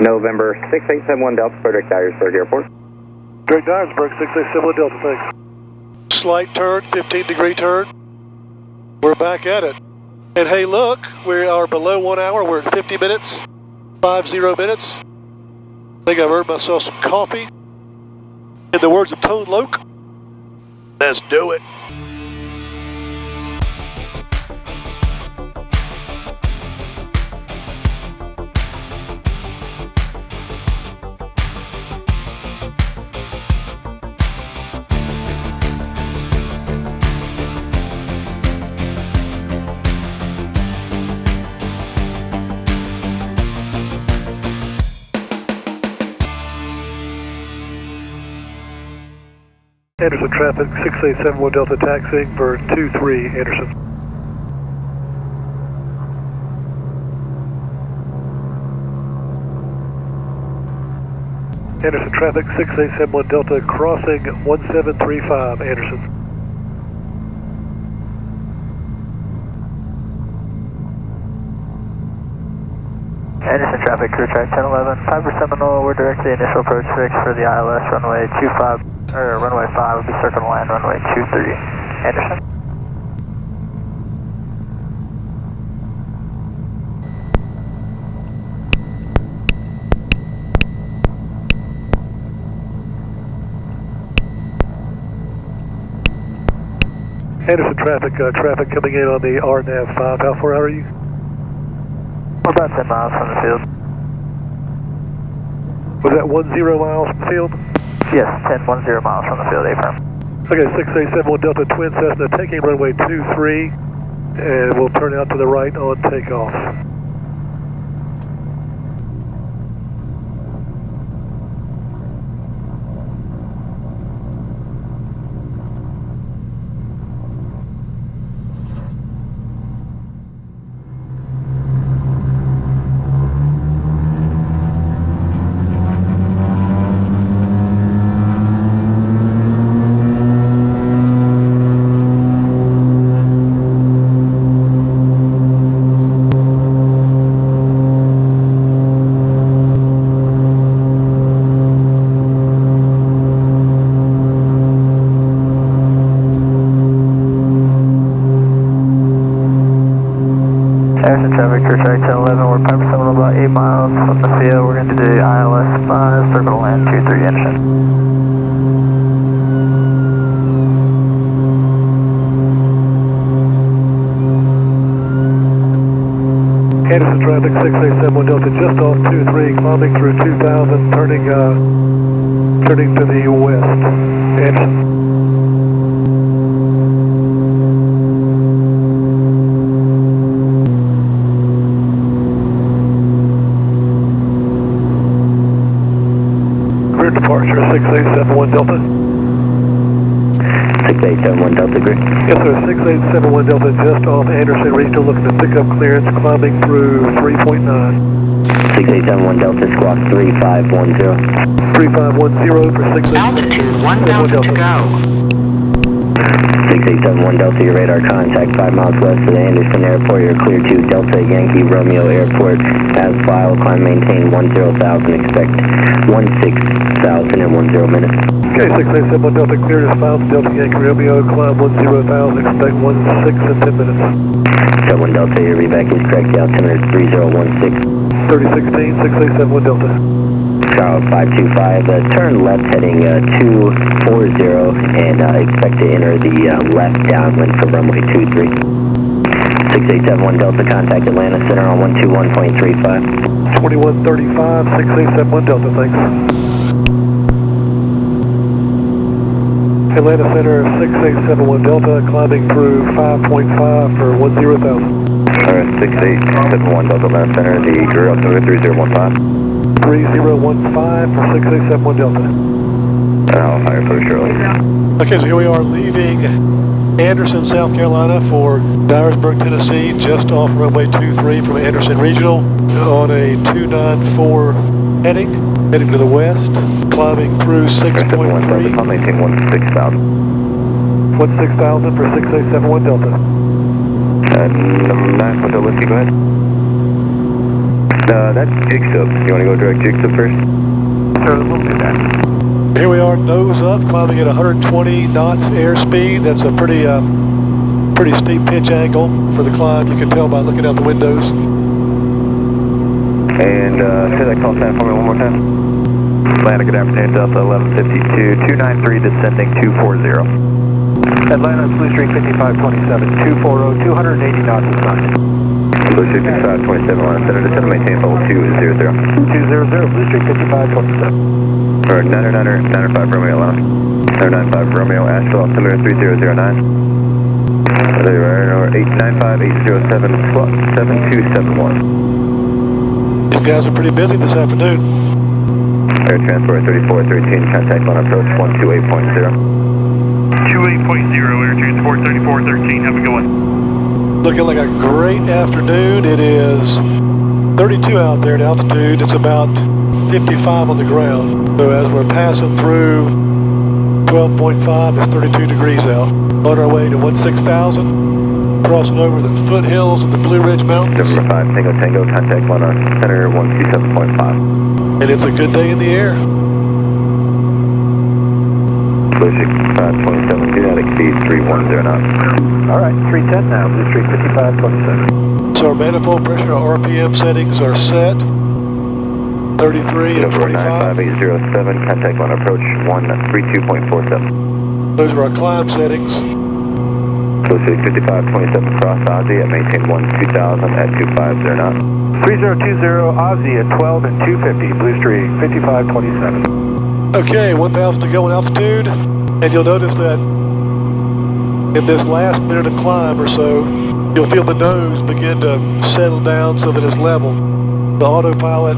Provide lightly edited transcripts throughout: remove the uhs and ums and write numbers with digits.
November 6871 Delta, Frederick Dyersburg Airport. Frederick Dyersburg, 6871 Delta, thanks. Slight turn, 15-degree turn. We're back at it. And hey, look, we are below 1 hour. We're at 50 minutes, 50 minutes. I think I've earned myself some coffee. In the words of Tone Loc, let's do it. Anderson traffic, 6871 Delta taxiing for 23 Anderson. Anderson traffic, 6871 Delta crossing 1735 Anderson. Anderson traffic, crew track 1011, Piper Seminole, we're directing initial approach fix for the ILS runway runway 5 will be circle to land runway 23. Anderson. Anderson traffic coming in on the RNAV 5. How far out are you? We're about 10 miles from the field. Was that 10 miles from the field? Yes, 10 miles from the field, affirm. Okay, 6871 Delta Twin Cessna taking runway 23, and we'll turn out to the right on takeoff. Anderson traffic, crew track 1011, we're Piper Seminole about 8 miles from the field. We're going to do ILS 5, circle to land 23 Anderson. Anderson traffic 6871 Delta just off 23, climbing through 2000, turning to the west. Anderson. Clear departure 6871 Delta. 6871 Delta, great. Yes sir, 6871 Delta just off Anderson Regional, looking to pick up clearance, climbing through 3.9. 6871 Delta, squawk 3510. 3510 for 6871 Altitude 1000 to go. 6871 Delta, your radar contact 5 miles west of the Anderson Airport. You're clear to Delta Yankee Romeo Airport. As filed, climb maintain 10,000, expect 16,000 in 10 minutes. Okay, 6871 Delta cleared as filed, Delta Yankee Romeo, climb 10,000, expect 16 in 10 minutes. 71 Delta, your reback is correct, the altimeter is 3016. 3016, 6871 Delta. Charles 525, turn left heading 240 and expect to enter the left downwind for runway 23. 6871 Delta, contact Atlanta Center on 121.35. 2135, 6871 Delta, thanks. Atlanta Center 6871 Delta, climbing through 5.5 for 10,000. 6871 Delta, Atlanta Center, the career altimeter 3015. 3015 for 6871 Delta. And I'll hire for shortly. Okay, so here we are leaving Anderson, South Carolina for Dyersburg, Tennessee, just off runway 23 from Anderson Regional on a 294 heading to the west, climbing through 6.3. I'll maintain 16,000. 16,000 for 6871 Delta. Number 9 for Delta, go ahead. That's Jigsaw. You want to go direct Jigsaw first? Sure, we'll do that. Here we are, nose up, climbing at 120 knots airspeed. That's a pretty steep pitch angle for the climb. You can tell by looking out the windows. And say that call sign for me one more time. Atlanta, good afternoon, Delta 1152, 293 descending 240. Atlanta, Blue Streak 5527, 240, 280 knots assigned. Blue Streak 5527, line center, descend, maintain level 200. 200, Blue Streak 5527. Or 995 Romeo, Atlanta. 995 Romeo, Asheville, altimeter 3009. There you are, 895-807, slot 7271. These guys are pretty busy this afternoon. Air Transport 3413, contact line approach 128.0. 28.0, Air Transport 3413, have a good one. Looking like a great afternoon. It is 32 out there at altitude. It's about 55 on the ground. So as we're passing through 12.5, it's 32 degrees out. On our way to 16,000, crossing over the foothills of the Blue Ridge Mountains. Number 5, Tango, contact line on center 127.5. And it's a good day in the air. Blue Streak 527, do not exceed 310 knots. All right, 310 now, Blue Streak 5527. So our manifold pressure, our RPM settings are set. 33 and Number 25. 95807, contact line approach 132.47. Those are our climb settings. Blue Streak 5527, cross Aussie at maintain 2000 at 250 knots. 3020 Aussie at 12 and 250, Blue Streak 5527. Okay, 1,000 to go in altitude, and you'll notice that in this last minute of climb or so, you'll feel the nose begin to settle down so that it's level. The autopilot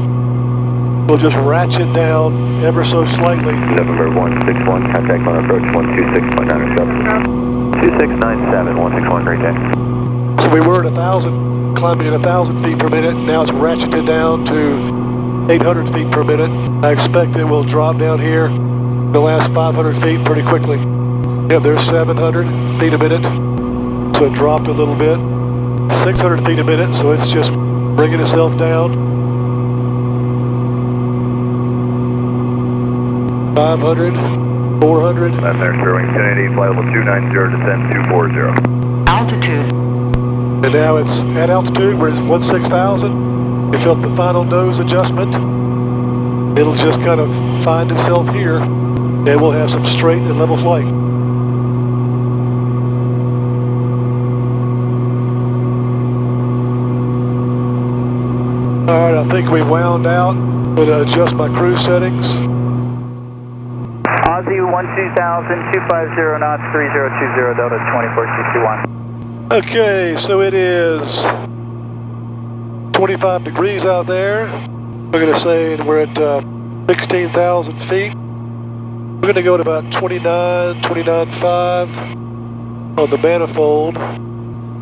will just ratchet down ever so slightly. November 161, contact line approach 126.907. 2697, 161, great day. So we were at 1,000, climbing at 1,000 feet per minute. Now it's ratcheted down to 800 feet per minute. I expect it will drop down here the last 500 feet pretty quickly. Yeah, there's 700 feet a minute, so it dropped a little bit. 600 feet a minute, so it's just bringing itself down. 500, 400. And there's Sterling 1080, flight level 290, descend 240. Altitude. And now it's at altitude, we're at 16,000. We felt the final nose adjustment. It'll just kind of find itself here, and we'll have some straight and level flight. All right, I think we wound out. I'm going to adjust my cruise settings. Aussie 12,000, 250 knots, 3020 Delta 2461. Okay, so it is 25 degrees out there. We're going to say we're at 16,000 feet. We're going to go at about 29.5 on the manifold.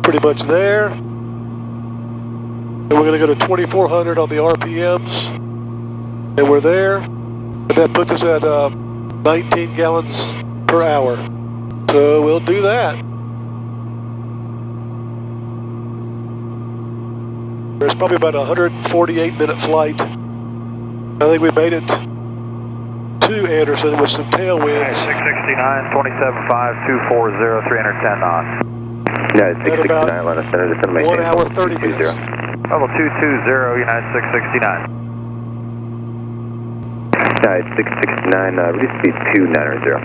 Pretty much there. And we're going to go to 2,400 on the RPMs. And we're there. And that puts us at 19 gallons per hour. So we'll do that. There's probably about a 148-minute flight. I think we made it to Anderson with some tailwinds. 669, 27.5, 240, 310 knots. Yeah, it's At about 669, line of center, descend, maintain 1 hour, 30 minutes. Level 220, United 669. Yeah, it's 669, reduce speed 290.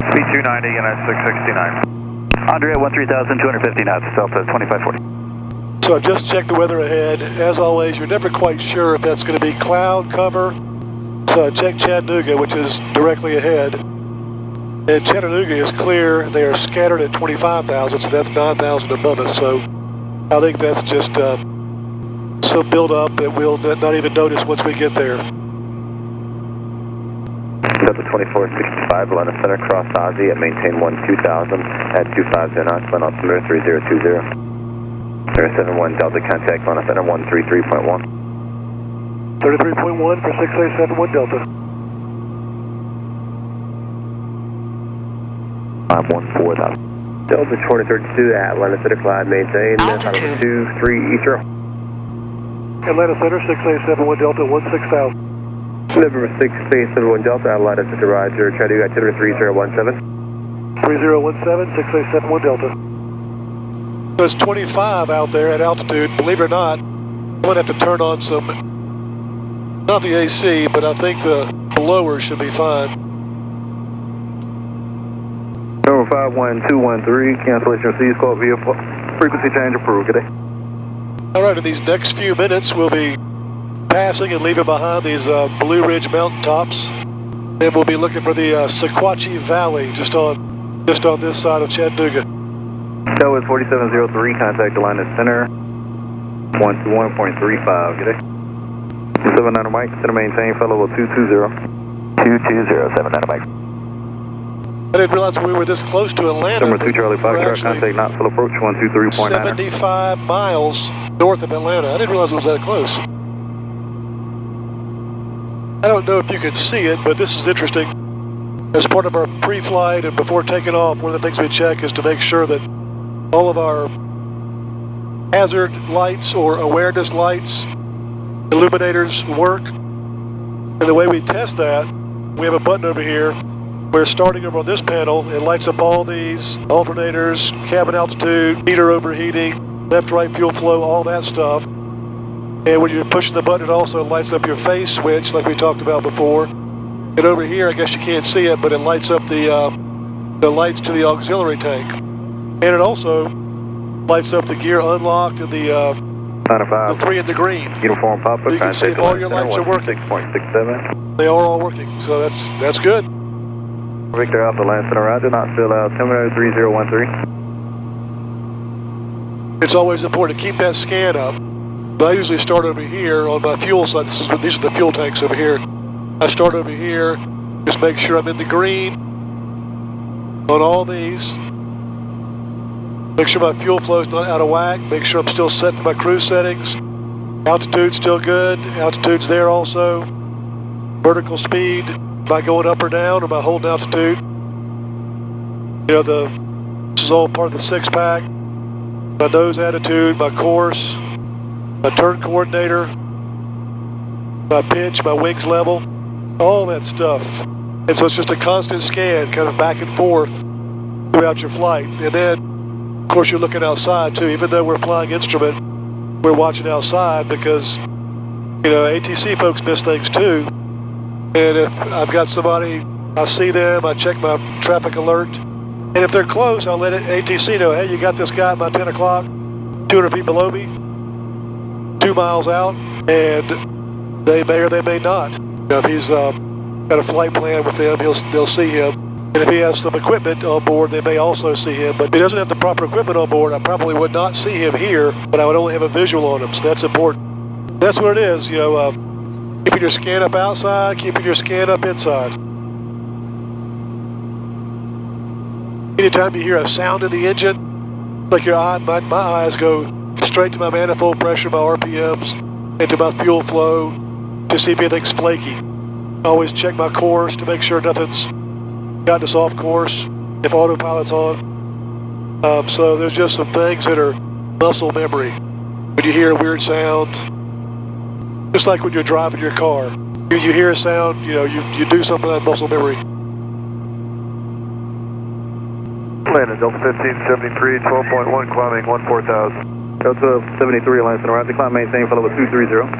Speed 290, United 669. Andre at 13,250 knots, Delta 2540. So I just checked the weather ahead. As always, you're never quite sure if that's going to be cloud cover. So I checked Chattanooga, which is directly ahead. And Chattanooga is clear. They are scattered at 25,000, so that's 9,000 above us. So I think that's just so build up that we'll not even notice once we get there. Delta 2465, line of center, cross Aussie at maintain 2000 at 250 knots, line altimeter 3020. 071 Delta, contact line of center 133.1. 33.1 for 6871 Delta. 514,000. Delta 2032 at line of center, climb, maintain, level 23 Eastern. Atlanta Center, 6871 Delta, 16,000. November 6871 Delta, Adelaide is to Roger, Chattanooga, altimeter 3017. 3017, 6871 Delta. So it's 25 out there at altitude. Believe it or not, I'm going to have to turn on some, not the AC, but I think the blower should be fine. Number 51213, cancellation received, call via frequency change approved. Good day. All right, in these next few minutes, we'll be passing and leaving behind these Blue Ridge mountaintops. Then we'll be looking for the Sequatchie Valley just on this side of Chattanooga. That was 4703, contact Atlanta Center, 121.35. Good day. 79 Mike, center maintain, fellow level 220. 220, 79 Mike. I didn't realize we were this close to Atlanta. Number 2 Charlie Fox, contact Knoxville approach, 123.9. 75 miles north of Atlanta. I didn't realize it was that close. I don't know if you can see it, but this is interesting. As part of our pre-flight and before taking off, one of the things we check is to make sure that all of our hazard lights or awareness lights, illuminators work. And the way we test that, we have a button over here. We're starting over on this panel. It lights up all these alternators, cabin altitude, heater overheating, left, right fuel flow, all that stuff. And when you're pushing the button, it also lights up your phase switch like we talked about before. And over here, I guess you can't see it, but it lights up the lights to the auxiliary tank. And it also lights up the gear unlocked and the 3 in the green. Uniform Papa, you can see if all your lights are working. 6.67. They are all working, so that's good. Victor Alpha, Atlanta Center, Roger, Knoxville, altimeter 3013. It's always important to keep that scan up. But I usually start over here on my fuel side. These are the fuel tanks over here. I start over here, just make sure I'm in the green on all these. Make sure my fuel flow is not out of whack. Make sure I'm still set for my cruise settings. Altitude's still good. Altitude's there also. Vertical speed. Am I going up or down? Or am I holding altitude? You know, this is all part of the 6-pack. My nose attitude, my course, my turn coordinator, my pitch, my wings level, all that stuff. And so it's just a constant scan, kind of back and forth throughout your flight. And then, of course, you're looking outside too. Even though we're flying instrument, we're watching outside because, you know, ATC folks miss things too. And if I've got somebody, I see them, I check my traffic alert. And if they're close, I'll let ATC know, hey, you got this guy at about 10 o'clock, 200 feet below me, 2 miles out, and they may or they may not. You know, if he's got a flight plan with them, they'll see him. And if he has some equipment on board, they may also see him. But if he doesn't have the proper equipment on board, I probably would not see him here, but I would only have a visual on him, so that's important. That's what it is, you know, keeping your scan up outside, keeping your scan up inside. Anytime you hear a sound in the engine, like your eye, my eyes go straight to my manifold pressure, my RPMs, and to my fuel flow to see if anything's flaky. I always check my course to make sure nothing's gotten us off course, if autopilot's on. So there's just some things that are muscle memory. When you hear a weird sound, just like when you're driving your car, you hear a sound, you know, you do something on muscle memory. Atlanta, Delta 1573, 12.1, climbing 14,000. Delta 73, Atlanta Center, Roger, climb maintain, follow with 230.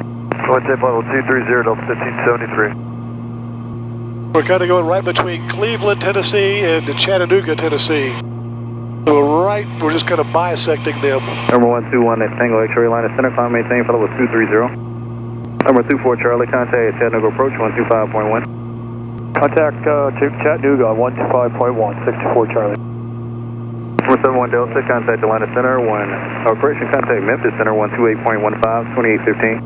Maintain level 230, Delta 1573. We're kind of going right between Cleveland, Tennessee, and Chattanooga, Tennessee. So we're just kind of bisecting them. Number 121 at Tango X-ray, Atlanta Center, climb maintain, follow with 230. Number 24 Charlie, contact Chattanooga approach 125.1. Contact Chattanooga 125.1, 64 Charlie. Number 71 Delta, contact Atlanta Center, operation contact Memphis Center 128.15, 2815.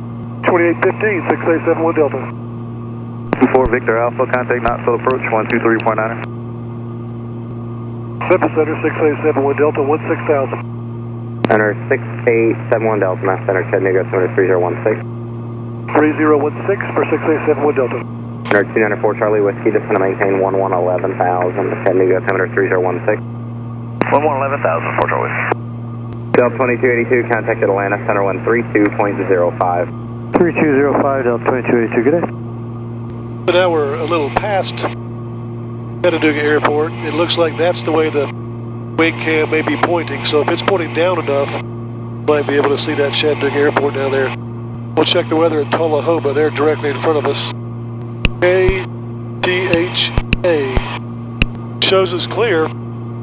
2815, 6871 Delta. 24 Victor Alpha, contact Knoxville approach 123.9. Memphis Center 6871 Delta, 16,000. Center 6871 Delta, Mass Center, Chattanooga, Center 3016. 3016 for 6871 Delta. Center 294 Charlie Whiskey, just going to maintain 11,000, Chattanooga, Center 3016. 11,000, 4 Charlie. Delta 2282, contacted Atlanta, Center 132.05. 3205 Delta 2282, good day. But now we're a little past Chattanooga Airport. It looks like that's the way the wing cam may be pointing. So if it's pointing down enough, you might be able to see that Chattanooga Airport down there. We'll check the weather at Tullahoma. They're directly in front of us. KTHA shows us clear.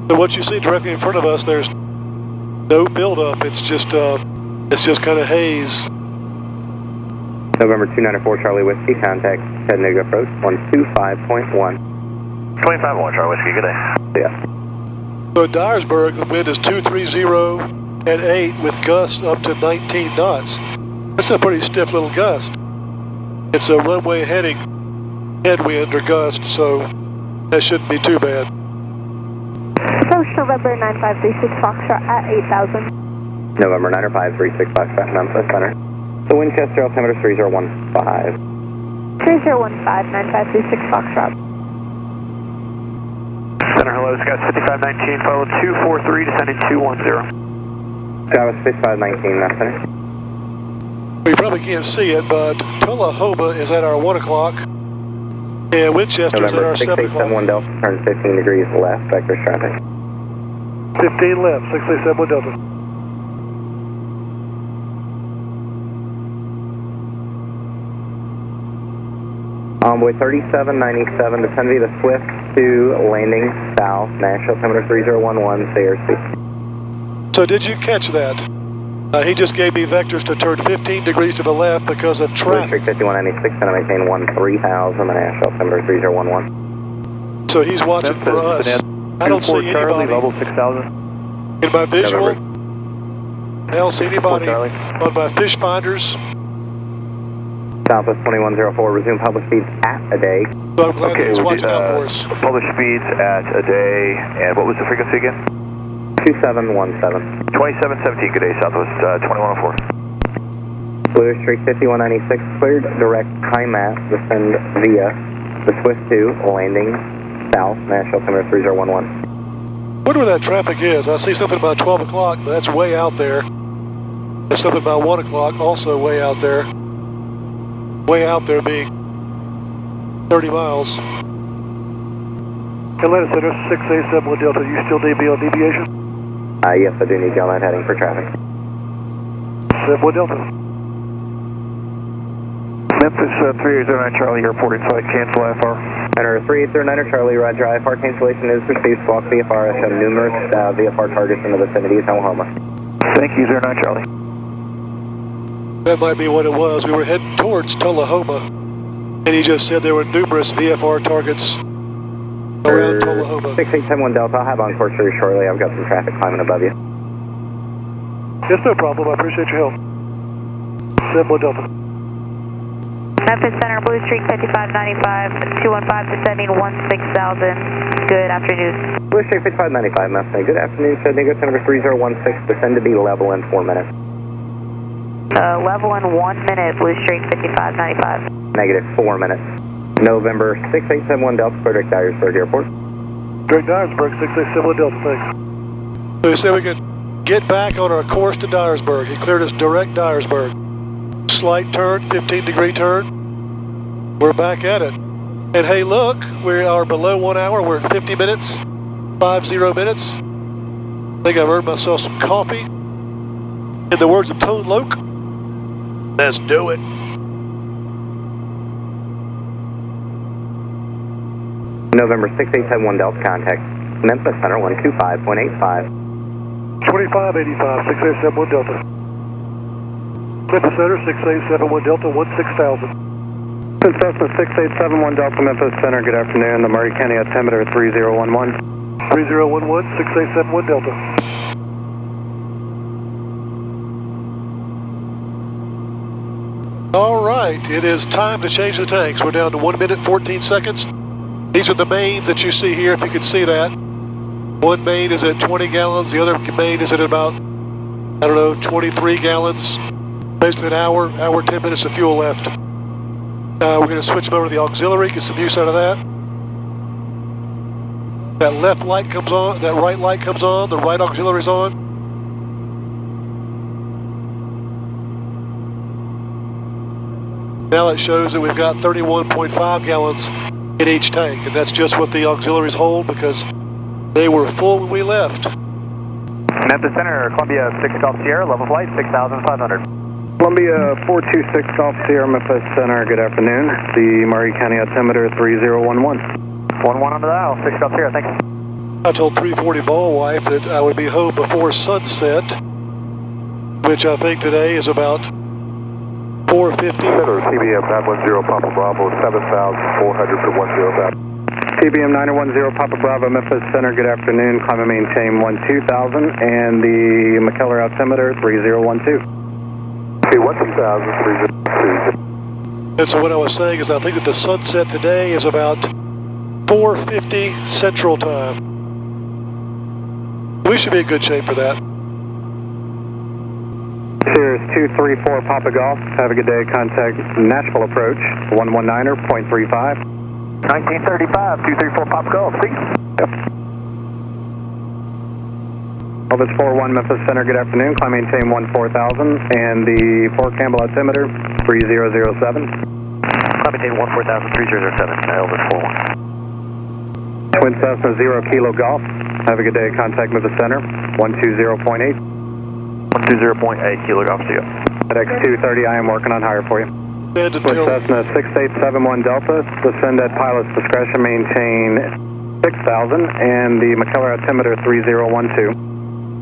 So what you see directly in front of us, there's no buildup. It's just kind of haze. November 294 Charlie Whiskey, contact Chattanooga approach 125.1. 25-1 Charlie Whiskey, good day. Yeah. So at Dyersburg, the wind is 230 at 8 with gusts up to 19 knots. That's a pretty stiff little gust. It's a runway heading headwind or gust, so that shouldn't be too bad. Approach November 9536 Foxtrot at 8,000. November 90536 Foxtrot, Memphis Center. The Winchester altimeter 3015. 3015 9536 Foxtrot. Center, hello, Scott 5519, follow 243, descending 210. Scott 5519, that's center. We probably can't see it, but Tullahoma is at our 1 o'clock, and Winchester's at November our 7 o'clock. 6871 Delta, turn 15 degrees left, vector traffic. 15 left, 6871 Delta. Envoy 3797, descend via the Swift to landing south, national altimeter 3011, say airspeed. So did you catch that? He just gave me vectors to turn 15 degrees to the left because of traffic. 5196, going to maintain 13,000, the national altimeter 3011. So he's watching for us. I don't see anybody. Level 6000. In my visual, I don't see anybody on my fish finders. Southwest 2104, resume public speeds at a day. So I'm glad that he's watching out for us. Published speeds at a day, and what was the frequency again? 2717. 2717, good day, Southwest 2104. Blue Streak 5196, cleared direct high mast, descend via the Swift 2, landing south, national altimeter 3011. Wonder where that traffic is. I see something about 12 o'clock, but that's way out there. There's something about 1 o'clock, also way out there. Way out there being 30 miles. Atlanta Center, 6871 Delta, you still need me on deviation? Yes, I do need you on that heading for traffic. 71 Delta. Memphis 3809 Charlie, you're reporting flight cancel IFR. Enter 3809 Charlie, roger, IFR cancellation is received, squawk VFR, I show numerous VFR targets in the vicinity of Tullahoma. Thank you, 09 Charlie. That might be what it was. We were heading towards Tullahoma, and he just said there were numerous VFR targets around Tullahoma. 6871 Delta, I'll have on course very shortly. I've got some traffic climbing above you. Yes, no problem. I appreciate your help. 71 Delta. Memphis Center, Blue Streak 5595, 215 descending 16,000. Good afternoon. Blue Streak 5595, Mustang. Good afternoon, Chattanooga, altimeter 3016, descend to be level in 4 minutes. Level in 1 minute, Blue Streak 5595. Negative 4 minutes. November 6871 Delta, clear direct Dyersburg Airport. Direct Dyersburg, 6871 Delta, thanks. So he said we could get back on our course to Dyersburg. He cleared us direct Dyersburg. Slight turn, 15-degree turn. We're back at it. And hey, look, we are below 1 hour. We're at 50 minutes, 50 minutes. I think I've earned myself some coffee. In the words of Tone Loc, let's do it. November 6871 Delta, contact Memphis Center 125.85. 2585, 6871 Delta. Memphis Center, 6871 Delta, 16,000. Cessna 6871 Delta, Memphis Center, good afternoon. The Murray County altimeter 3011. 3011, 6871 Delta. All right, it is time to change the tanks. We're down to 1 minute, 14 seconds. These are the mains that you see here, if you can see that. One main is at 20 gallons, the other main is at about, 23 gallons. Basically an hour, 10 minutes of fuel left. We're going to switch them over to the auxiliary, get some use out of that. That left light comes on, that right light comes on, the right auxiliary's on. Now it shows that we've got 31.5 gallons in each tank, and that's just what the auxiliaries hold because they were full when we left. Memphis Center, Columbia 6 Golf Sierra, level flight 6,500. Columbia 426 Golf Sierra, Memphis Center, good afternoon. The Murray County altimeter 3011. 11 on the dial, 6 Golf Sierra, thanks. I told 340 ball wife that I would be home before sunset, which I think today is about 4:50. CBM 910 Papa Bravo 7,400 for 10 back. TBM 910 Papa Bravo, Memphis Center, good afternoon. Climb and maintain 12,000 and the McKellar altimeter 3012. Okay, 12,000, 30. And so what I was saying is I think that the sunset today is about 4:50 Central Time. We should be in good shape for that. Here's 234 Papa Golf. Have a good day. Contact Nashville approach 119er, 0.35. 1935, 234 Pop Golf, see? Yep. Elvis 41 Memphis Center, good afternoon. Climb maintain 14,000 and the Fort Campbell altimeter 3007. Climb maintain 14,000, 3007, Elvis 41. Twin Cessna 0 Kilo Golf. Have a good day. Contact Memphis Center 120.8. 120.8 Kilo Golf, see ya. At X230, I am working on higher for you. And Twin until Cessna 6871 Delta, descend at pilot's discretion, maintain 6,000 and the McKellar altimeter 3012.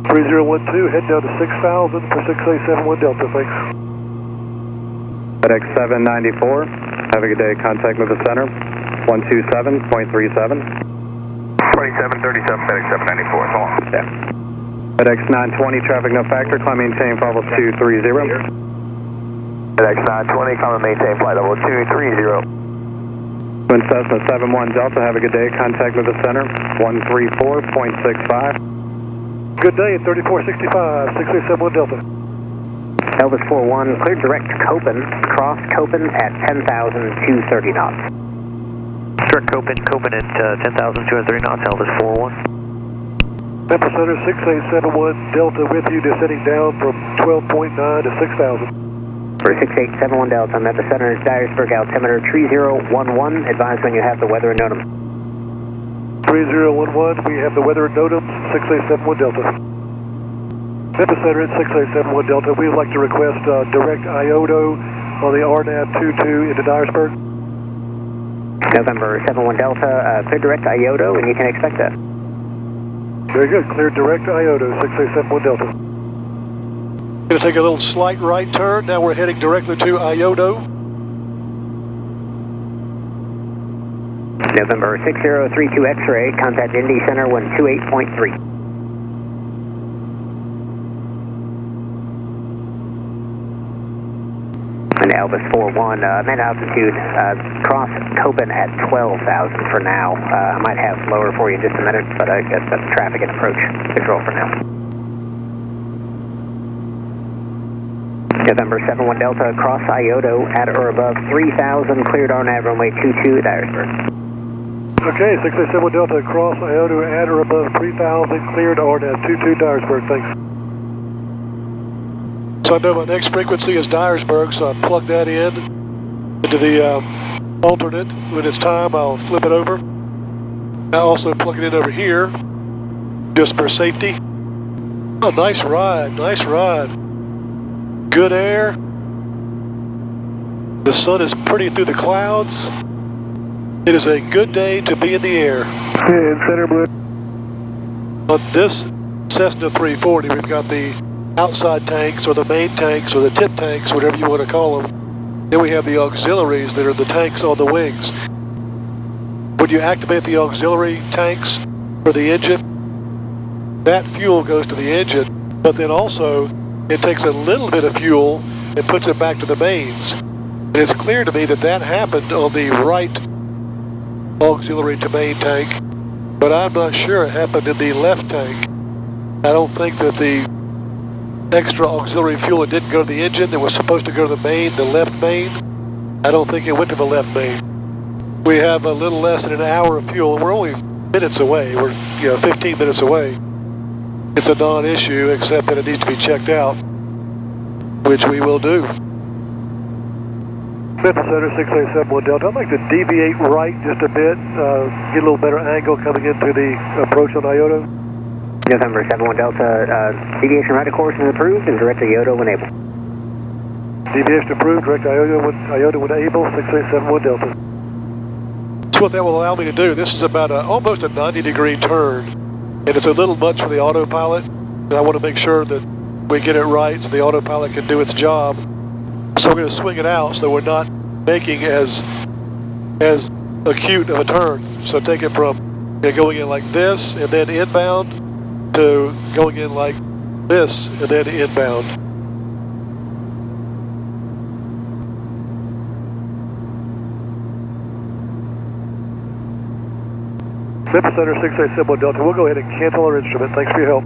3012, head down to 6,000 for 6871 Delta, thanks. At X794, have a good day. Contact Memphis Center 127.37. 2737, FedEx 794, so long. Yeah. FedEx 920, traffic no factor, climb maintain flight level 230. FedEx 920, climb and maintain flight level 230. Twin Cessna 71 Delta, have a good day. Contact Memphis Center 134.65. Good day, 3465, 6871 Delta. Elvis 41, clear direct to Copen, cross Copen at 10,230 knots. Direct Copen at 10,230 knots, Elvis 41. Memphis Center 6871 Delta with you, descending down from 12.9 to 6,000. For 6871 Delta, Memphis Center, Dyersburg altimeter 3011. Advise when you have the weather and NOTAM. 3011, we have the weather at NOTAM, 6871 Delta. Memphis Center at 6871 Delta, we would like to request direct IODO on the RNAV 22 into Dyersburg. November 71 Delta, clear direct IODO, and you can expect that. Very good, clear direct IODO, 6871 Delta. going to take a little slight right turn. Now we're heading directly to IODO. November 6032 X-ray, contact Indy Center 128.3. And Elvis 41, net altitude, cross Copen at 12,000 for now. I might have lower for you in just a minute, but I guess that's traffic and approach control for now. November 71 Delta, cross IODO at or above 3,000, cleared RNAV runway 22 Dyersburg. Okay, 671 Delta, cross IODO at or above 3,000, cleared RNAV 22 Dyersburg, thanks. So I know my next frequency is Dyersburg, so I plug that in into the alternate. When it's time, I'll flip it over. I also plug it in over here, just for safety. Oh, nice ride, nice ride. Good air. The sun is pretty through the clouds. It is a good day to be in the air. And center blue. On this Cessna 340, we've got the outside tanks, or the main tanks, or the tip tanks, whatever you want to call them. Then we have the auxiliaries that are the tanks on the wings. When you activate the auxiliary tanks for the engine, that fuel goes to the engine, but then also it takes a little bit of fuel and puts it back to the mains. And it's clear to me that that happened on the right auxiliary to main tank, but I'm not sure it happened in the left tank. I don't think that the extra auxiliary fuel that didn't go to the engine that was supposed to go to the main, the left main, I don't think it went to the left main. We have a little less than an hour of fuel. We're only minutes away. We're 15 minutes away. It's a non-issue except that it needs to be checked out, which we will do. Memphis Center 6871 Delta. I'd like to deviate right just a bit, get a little better angle coming into the approach on IOTA. November 71 Delta, deviation right of course is approved and direct IOTA when able. Deviation approved, direct IOTA when able, 6871 Delta. That's what that will allow me to do. This is about almost a 90-degree turn, and it's a little much for the autopilot. And I want to make sure that we get it right so the autopilot can do its job. So we're going to swing it out so we're not making as acute of a turn. So take it from going in like this and then inbound to going in like this and then inbound. Memphis Center 6871 Delta. We'll go ahead and cancel our instrument. Thanks for your help.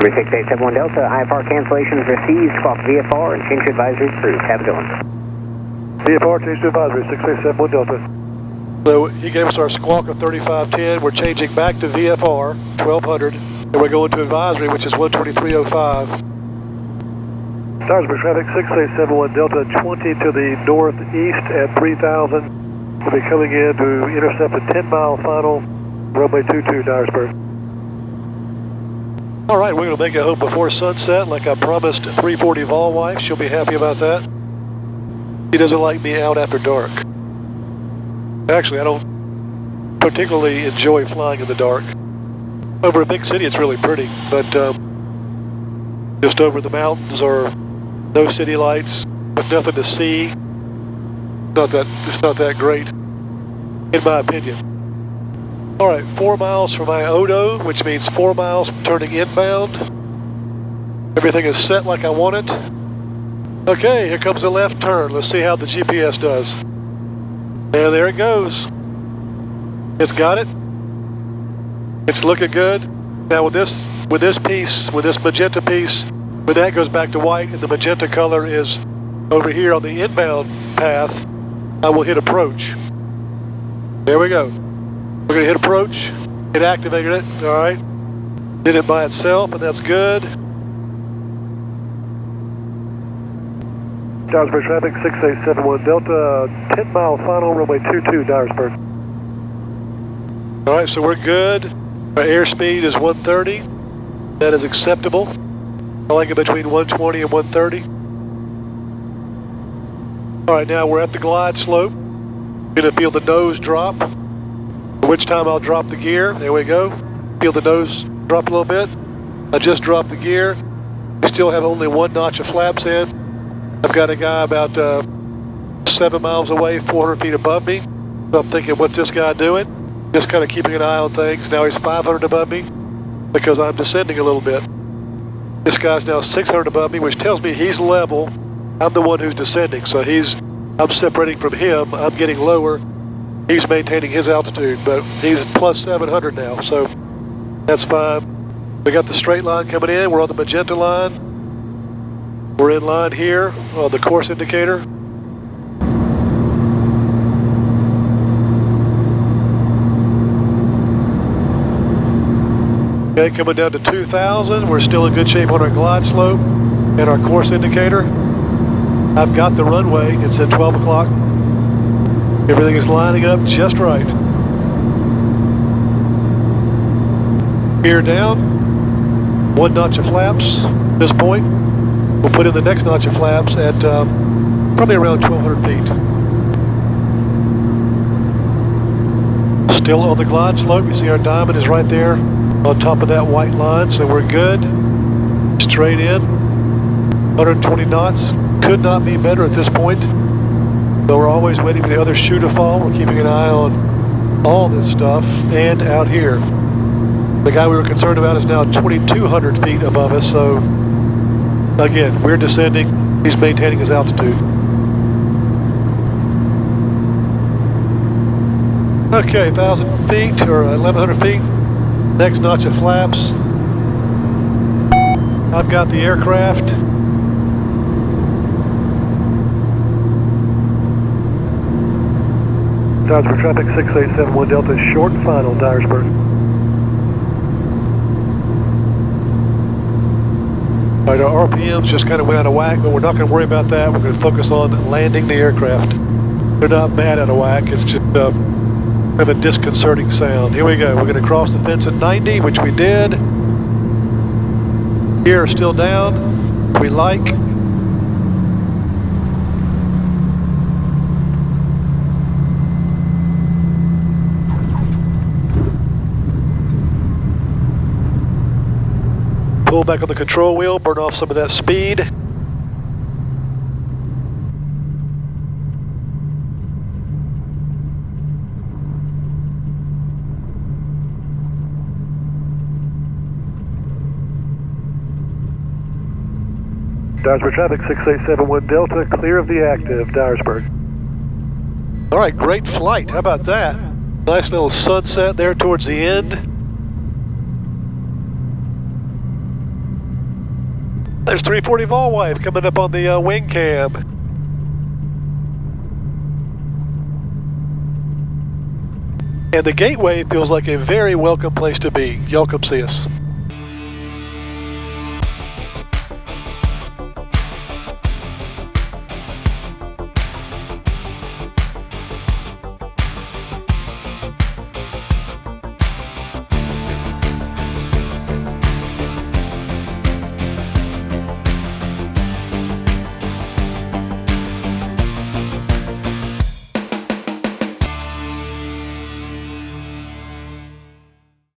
6871 Delta, IFR cancellations received, squawk VFR and change to advisory approved. Have a good one. VFR change to advisory, 6871 Delta. So he gave us our squawk of 3510. We're changing back to VFR 1200, and we're going to advisory, which is 123.05. Dyersburg traffic 6871 Delta 20 to the northeast at 3000. We'll be coming in to intercept a 10-mile final, runway 22 Dyersburg. All right, we're going to make it home before sunset, like I promised 340 Vol wife. She'll be happy about that. She doesn't like me out after dark. Actually, I don't particularly enjoy flying in the dark. Over a big city, it's really pretty, but just over the mountains or no city lights, with nothing to see, it's not that great, in my opinion. All right, 4 miles from IOTA, which means 4 miles from turning inbound. Everything is set like I want it. Okay, here comes the left turn. Let's see how the GPS does. And there it goes. It's got it. It's looking good. Now with this magenta piece, when that goes back to white and the magenta color is over here on the inbound path, I will hit approach. There we go. We're going to hit approach. It activated it. All right. Did it by itself, and that's good. Dyersburg traffic 6871 Delta, 10-mile final, runway 22 Dyersburg. All right, so we're good. Our airspeed is 130. That is acceptable. I like it between 120 and 130. All right, now we're at the glide slope. You're going to feel the nose drop. Which time I'll drop the gear. There we go. Feel the nose drop a little bit. I just dropped the gear. We still have only 1 notch of flaps in. I've got a guy about 7 miles away, 400 feet above me. So I'm thinking, what's this guy doing? Just kind of keeping an eye on things. Now he's 500 above me because I'm descending a little bit. This guy's now 600 above me, which tells me he's level. I'm the one who's descending, so I'm separating from him. I'm getting lower. He's maintaining his altitude, but he's plus 700 now, so that's fine. We got the straight line coming in. We're on the magenta line. We're in line here on the course indicator. Okay, coming down to 2,000. We're still in good shape on our glide slope and our course indicator. I've got the runway. It's at 12 o'clock. Everything is lining up just right. Gear down. 1 notch of flaps at this point. We'll put in the next notch of flaps at probably around 1,200 feet. Still on the glide slope. You see our diamond is right there on top of that white line, so we're good. Straight in. 120 knots. Could not be better at this point. But we're always waiting for the other shoe to fall. We're keeping an eye on all this stuff and out here. The guy we were concerned about is now 2,200 feet above us, so again, we're descending. He's maintaining his altitude. Okay, 1,000 feet or 1,100 feet. Next notch of flaps. I've got the aircraft. Dyersburg traffic 6871 Delta, short final, Dyersburg. All right, our RPMs just kind of went out of whack, but we're not going to worry about that. We're going to focus on landing the aircraft. They're not mad out of whack. It's just kind of a disconcerting sound. Here we go. We're going to cross the fence at 90, which we did. Gear are still down. We like. Pull back on the control wheel, burn off some of that speed. Dyersburg traffic, 6871 Delta, clear of the active, Dyersburg. All right, great flight. How about that? Nice little sunset there towards the end. There's 340 vol wave coming up on the wing cam. And the Gateway feels like a very welcome place to be. Y'all come see us.